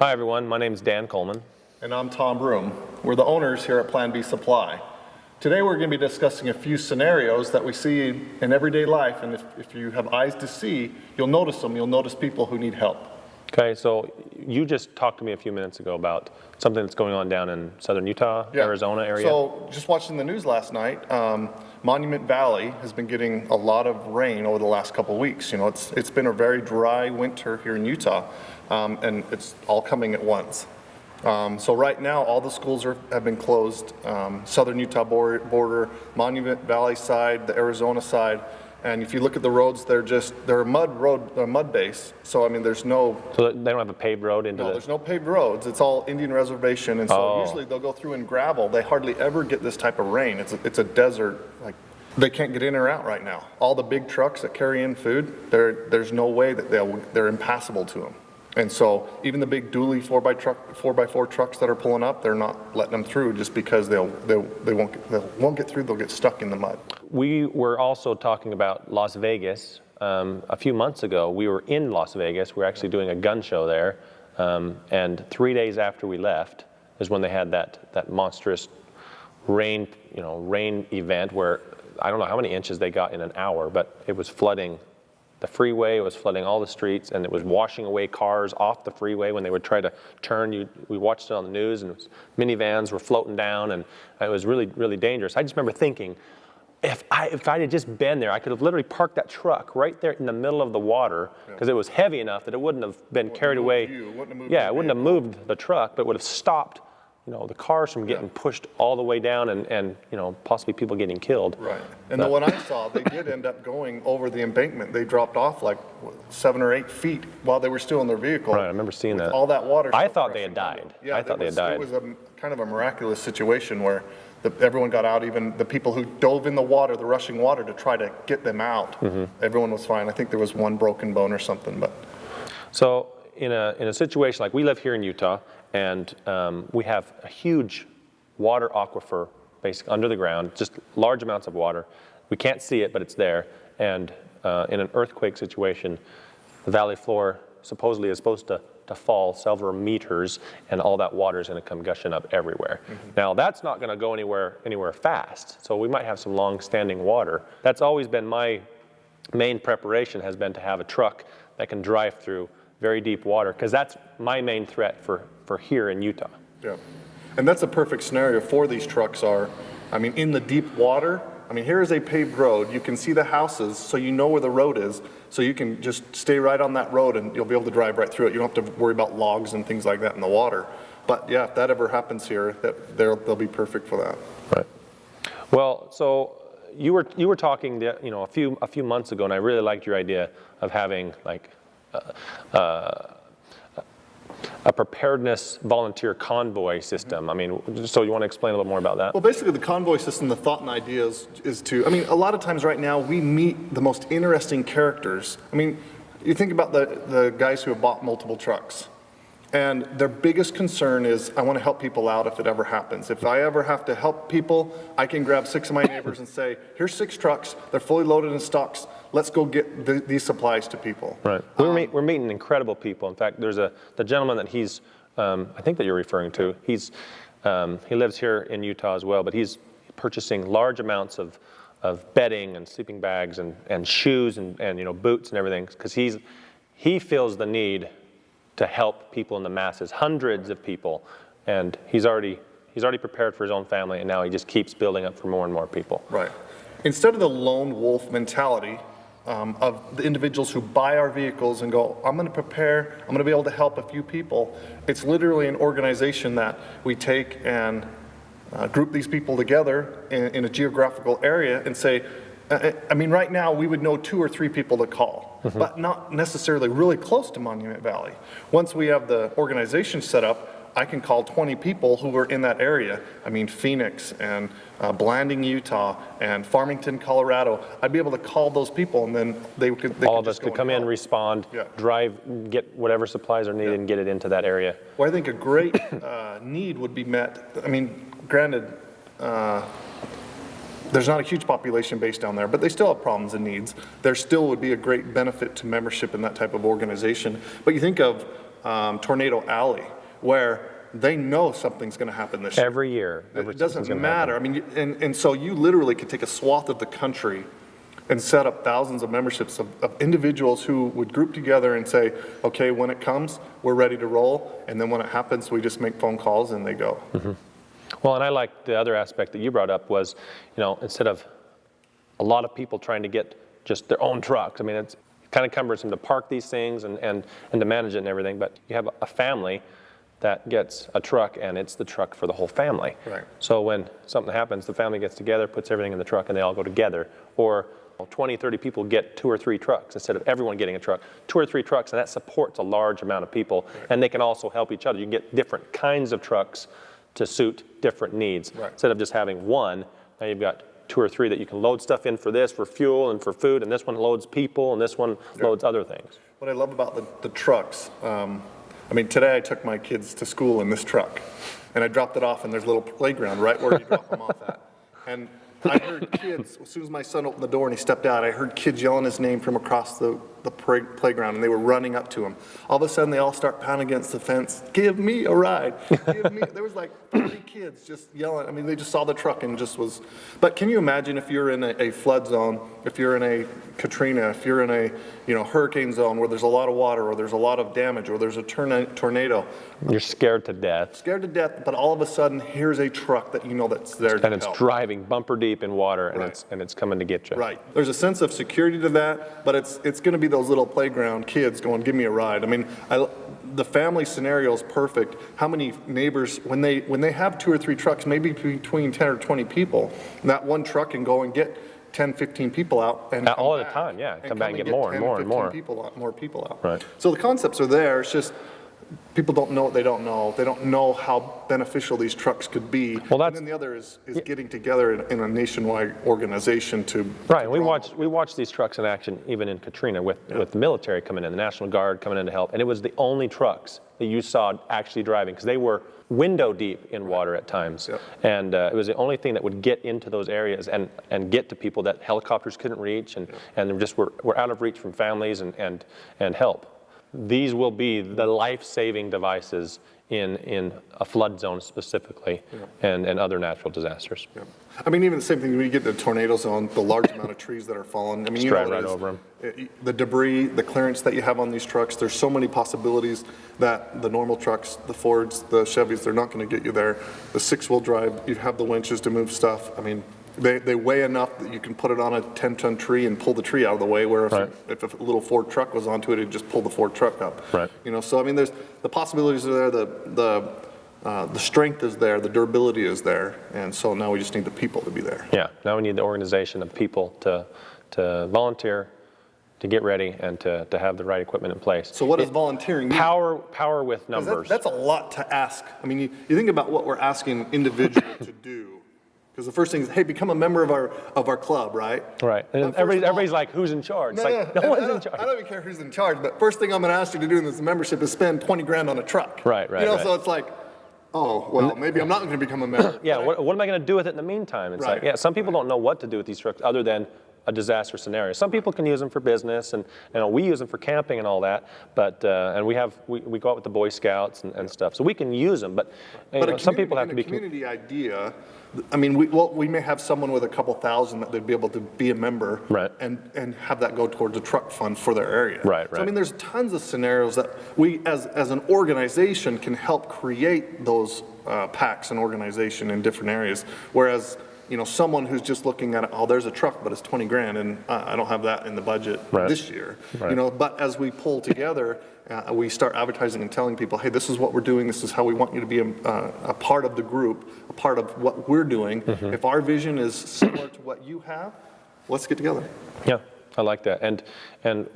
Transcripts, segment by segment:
Hi everyone, my name is Dan Coleman. And I'm Tom Broom. We're the owners here at Plan B Supply. Today we're going to be discussing a few scenarios that we see in everyday life, and if you have eyes to see, you'll notice them. You'll notice people who need help. Okay, so you just talked to me a few minutes ago about something that's going on down in southern Utah, Arizona area. So just watching the news last night, Monument Valley has been getting a lot of rain over the last couple of weeks. You know, it's been a very dry winter here in Utah, and it's all coming at once. So right now, all the schools have been closed. Southern Utah border, Monument Valley side, the Arizona side. And if you look at the roads, they're a mud base. So I mean, there's no. So they don't have a paved road into No, there's no paved roads. It's all Indian reservation, and so usually they'll go through in gravel. They hardly ever get this type of rain. It's a desert. Like they can't get in or out right now. All the big trucks that carry in food, there's no way that they're impassable to them. And so even the big dually 4x4 trucks that are pulling up, they're not letting them through just because they won't get through. They'll get stuck in the mud. We were also talking about Las Vegas. A few months ago, we were in Las Vegas. We were actually doing a gun show there. And 3 days after we left is when they had that monstrous rain event where I don't know how many inches they got in an hour, but it was flooding the freeway, it was flooding all the streets, and it was washing away cars off the freeway when they would try to turn. We watched it on the news, and minivans were floating down, and it was really, really dangerous. I just remember thinking, if I had just been there, I could have literally parked that truck right there in the middle of the water, because it was heavy enough that it wouldn't have been carried away. It wouldn't have moved the truck, but would have stopped the cars from getting pushed all the way down and possibly people getting killed. Right. And the one I saw, they did end up going over the embankment. They dropped off like 7 or 8 feet while they were still in their vehicle. Right, I remember seeing that. All that water. I thought they had died. Yeah, I thought they had died. It was kind of a miraculous situation where everyone got out, even the people who dove in the water, the rushing water, to try to get them out. Mm-hmm. Everyone was fine. I think there was one broken bone or something. But so in a situation like we live here in Utah, and we have a huge water aquifer basically under the ground, just large amounts of water. We can't see it, but it's there. And in an earthquake situation, the valley floor supposedly is supposed to fall several meters, and all that water is going to come gushing up everywhere. Mm-hmm. Now that's not going to go anywhere fast, so we might have some long-standing water. That's always been my main preparation, has been to have a truck that can drive through very deep water, because that's my main threat for here in Utah. Yeah, and that's a perfect scenario for these trucks in the deep water. I mean, here is a paved road. You can see the houses, so you know where the road is, so you can just stay right on that road and you'll be able to drive right through it. You don't have to worry about logs and things like that in the water. But yeah, if that ever happens here, they'll be perfect for that. Right. Well, so you were talking a few months ago, and I really liked your idea of having like a preparedness volunteer convoy system. I mean, so you want to explain a little more about that? Well, basically the convoy system, the thought and idea is to, a lot of times right now we meet the most interesting characters. I mean, you think about the guys who have bought multiple trucks, and their biggest concern is, I want to help people out if it ever happens. If I ever have to help people, I can grab 6 of my neighbors and say, here's 6 trucks, they're fully loaded in stocks, let's go get these supplies to people. Right. We're meeting incredible people. In fact, there's the gentleman that he's, I think that you're referring to, he lives here in Utah as well, but he's purchasing large amounts of bedding and sleeping bags and shoes and boots and everything, because he feels the need to help people in the masses, hundreds of people, and he's already prepared for his own family, and now he just keeps building up for more and more people. Right. Instead of the lone wolf mentality of the individuals who buy our vehicles and go, I'm going to prepare, I'm going to be able to help a few people, it's literally an organization that we take and group these people together in a geographical area and say, right now we would know 2 or 3 people to call, mm-hmm. but not necessarily really close to Monument Valley. Once we have the organization set up, I can call 20 people who are in that area. Phoenix and Blanding, Utah, and Farmington, Colorado. I'd be able to call those people, and then they all of us could come in, respond, drive, get whatever supplies are needed, and get it into that area. Well, I think a great need would be met. Granted, there's not a huge population base down there, but they still have problems and needs. There still would be a great benefit to membership in that type of organization. But you think of Tornado Alley, where they know something's going to happen this year. Every year. It doesn't matter. I mean, and so you literally could take a swath of the country and set up thousands of memberships of individuals who would group together and say, okay, when it comes, we're ready to roll. And then when it happens, we just make phone calls and they go. Mm-hmm. Well, and I like the other aspect that you brought up was, instead of a lot of people trying to get just their own trucks. I mean, it's kind of cumbersome to park these things and to manage it and everything, but you have a family that gets a truck, and it's the truck for the whole family. Right. So when something happens, the family gets together, puts everything in the truck, and they all go together. Or 20, 30 people get 2 or 3 trucks instead of everyone getting a truck. 2 or 3 trucks, and that supports a large amount of people, right. And they can also help each other. You can get different kinds of trucks to suit different needs. Right. Instead of just having one, now you've got 2 or 3 that you can load stuff in for this, for fuel and for food, and this one loads people, and this one loads other things. What I love about the trucks, I mean, today I took my kids to school in this truck, and I dropped it off, and there's a little playground right where you drop them off at. And I heard kids, as soon as my son opened the door and he stepped out, I heard kids yelling his name from across the playground, and they were running up to him. All of a sudden, they all start pounding against the fence, give me a ride, give me, there was like 30 kids just yelling. I mean, they just saw the truck and just was, but can you imagine if you're in a flood zone, if you're in a Katrina, if you're in a hurricane zone where there's a lot of water, or there's a lot of damage, or there's a tornado. You're scared to death. Scared to death, but all of a sudden, here's a truck that that's there to help. And it's driving bumper deep in water, and Right. it's coming to get you. Right. There's a sense of security to that, but it's going to be those little playground kids going, give me a ride. I mean, the family scenario is perfect. How many neighbors, when they have 2 or 3 trucks, maybe between 10 or 20 people, and that one truck can go and get 10, 15 people out and all at a time, yeah. Come back and get more and more and more. More people out. Right. So the concepts are there. It's just people don't know what they don't know. They don't know how beneficial these trucks could be. Well, and then the other is getting together in a nationwide organization to. Right. We watched these trucks in action even in Katrina with the military coming in, the National Guard coming in to help, and it was the only trucks that you saw actually driving because they were window deep in water at times. Yep. And it was the only thing that would get into those areas and get to people that helicopters couldn't reach and they just were out of reach from families and help. These will be the life-saving devices in a flood zone specifically and other natural disasters. Yeah. I mean, even the same thing when you get to the tornado zone, the large amount of trees that are falling. I mean, you know right over them. The debris, the clearance that you have on these trucks, there's so many possibilities that the normal trucks, the Fords, the Chevys, they're not going to get you there. The 6-wheel drive, you have the winches to move stuff. I mean, they weigh enough that you can put it on a 10-ton tree and pull the tree out of the way, where if a little Ford truck was onto it, it'd just pull the Ford truck up. Right. So I mean, there's the possibilities are there, the strength is there, the durability is there, and so now we just need the people to be there. Yeah, now we need the organization of people to volunteer, to get ready, and to have the right equipment in place. So what does volunteering mean? Power with numbers. That's a lot to ask. I mean, you think about what we're asking individuals to do. Because the first thing is, hey, become a member of our club, right? Right. And everybody's like, who's in charge? No one's in charge. I don't even care who's in charge, but first thing I'm going to ask you to do in this membership is spend 20 grand on a truck. Right. So it's like, oh, well, maybe I'm not going to become a member. Yeah, what am I going to do with it in the meantime? It's like, some people don't know what to do with these trucks other than a disaster scenario. Some people can use them for business, and we use them for camping and all that. But and we go out with the Boy Scouts and stuff, so we can use them. But some people have to be community idea. I mean, we may have someone with a couple thousand that they'd be able to be a member, and have that go towards a truck fund for their area. Right. So I mean, there's tons of scenarios that we, as an organization, can help create those packs and organization in different areas. Whereas, someone who's just looking at it, oh, there's a truck, but it's 20 grand, and I don't have that in the budget this year. Right. But as we pull together, we start advertising and telling people, hey, this is what we're doing. This is how we want you to be a part of the group, a part of what we're doing. Mm-hmm. If our vision is similar to what you have, let's get together. Yeah, I like that. And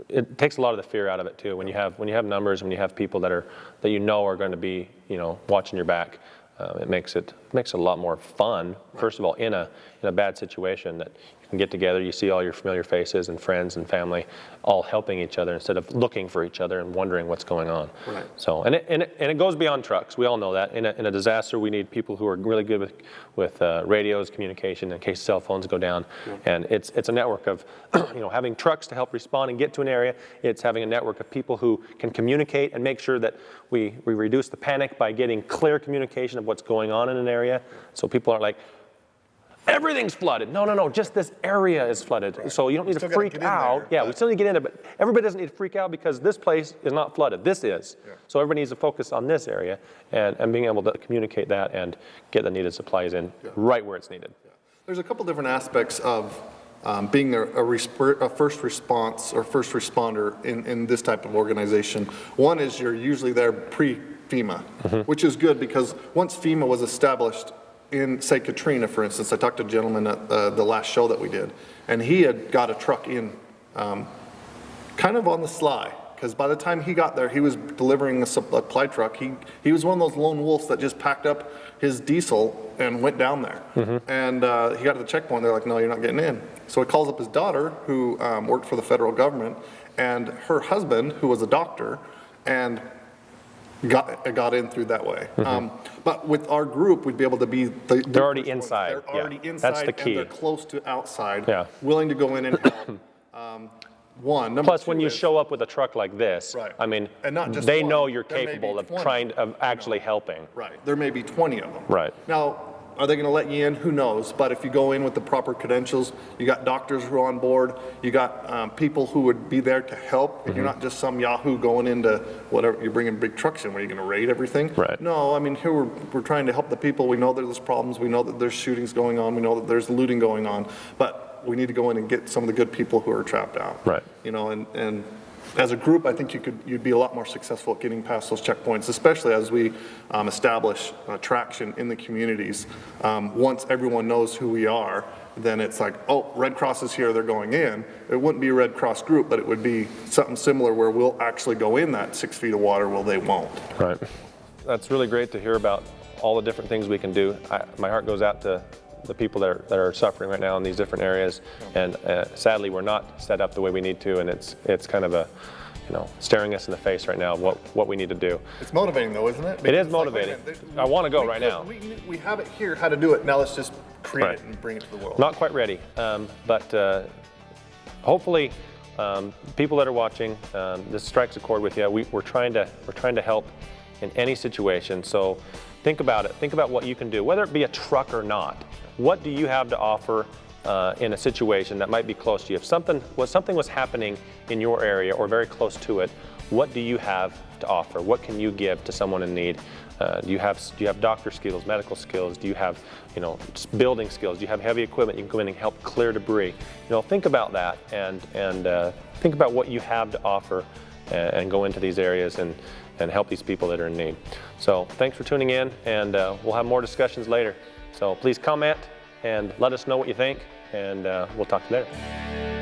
it takes a lot of the fear out of it too. When you have numbers, when you have people that are going to be watching your back. It makes it a lot more fun. First of all, in a bad situation, that you and get together. You see all your familiar faces and friends and family all helping each other instead of looking for each other and wondering what's going on. Right. So, and it goes beyond trucks. We all know that. In a disaster, we need people who are really good with radios, communication, in case cell phones go down. Yeah. And it's a network of, having trucks to help respond and get to an area. It's having a network of people who can communicate and make sure that we reduce the panic by getting clear communication of what's going on in an area. So people aren't like, everything's flooded. No, just this area is flooded. Right. So you don't need to freak out. We still need to get in there, but everybody doesn't need to freak out because this place is not flooded. This is. Yeah. So everybody needs to focus on this area and being able to communicate that and get the needed supplies in right where it's needed. Yeah. There's a couple different aspects of being a first response or first responder in this type of organization. One is you're usually there pre-FEMA, which is good because once FEMA was established, in, say, Katrina, for instance, I talked to a gentleman at the last show that we did, and he had got a truck in kind of on the sly, because by the time he got there, he was delivering a supply truck. He was one of those lone wolves that just packed up his diesel and went down there. And he got to the checkpoint, they're like, no, you're not getting in. So he calls up his daughter, who worked for the federal government, and her husband, who was a doctor, and got in through that way. But with our group, we'd be able to be they're already inside. They're already inside. That's the key. And they're close to outside, willing to go in and help. Plus, when you show up with a truck like this, I mean, and not just they know you're capable of actually helping. Right. There may be 20 of them. Right. Now, are they going to let you in? Who knows? But if you go in with the proper credentials, you got doctors who are on board, you got people who would be there to help. You're not just some Yahoo going into whatever, you're bringing big trucks in where you're going to raid everything. Right. No, I mean, here we're trying to help the people. We know there's problems. We know that there's shootings going on. We know that there's looting going on. But we need to go in and get some of the good people who are trapped out. Right. And as a group, I think you'd be a lot more successful at getting past those checkpoints, especially as we establish traction in the communities. Once everyone knows who we are, then it's like, oh, Red Cross is here, they're going in. It wouldn't be a Red Cross group, but it would be something similar where we'll actually go in that 6 feet of water while they won't. Right. That's really great to hear about all the different things we can do. My heart goes out to the people that are suffering right now in these different areas, and sadly we're not set up the way we need to, and it's kind of a staring us in the face right now what we need to do. It's motivating though, isn't it? It is motivating. I want to go right now. We have it here how to do it. Now let's just create it and bring it to the world. Not quite ready, but hopefully people that are watching, this strikes a chord with you. We're trying to help in any situation. So think about it. Think about what you can do, whether it be a truck or not. What do you have to offer in a situation that might be close to you? If something was happening in your area or very close to it, what do you have to offer? What can you give to someone in need? Do you have doctor skills, medical skills? Do you have building skills? Do you have heavy equipment you can come in and help clear debris? Think about that and think about what you have to offer and go into these areas and help these people that are in need. So thanks for tuning in, and we'll have more discussions later. So please comment and let us know what you think, and we'll talk to you later.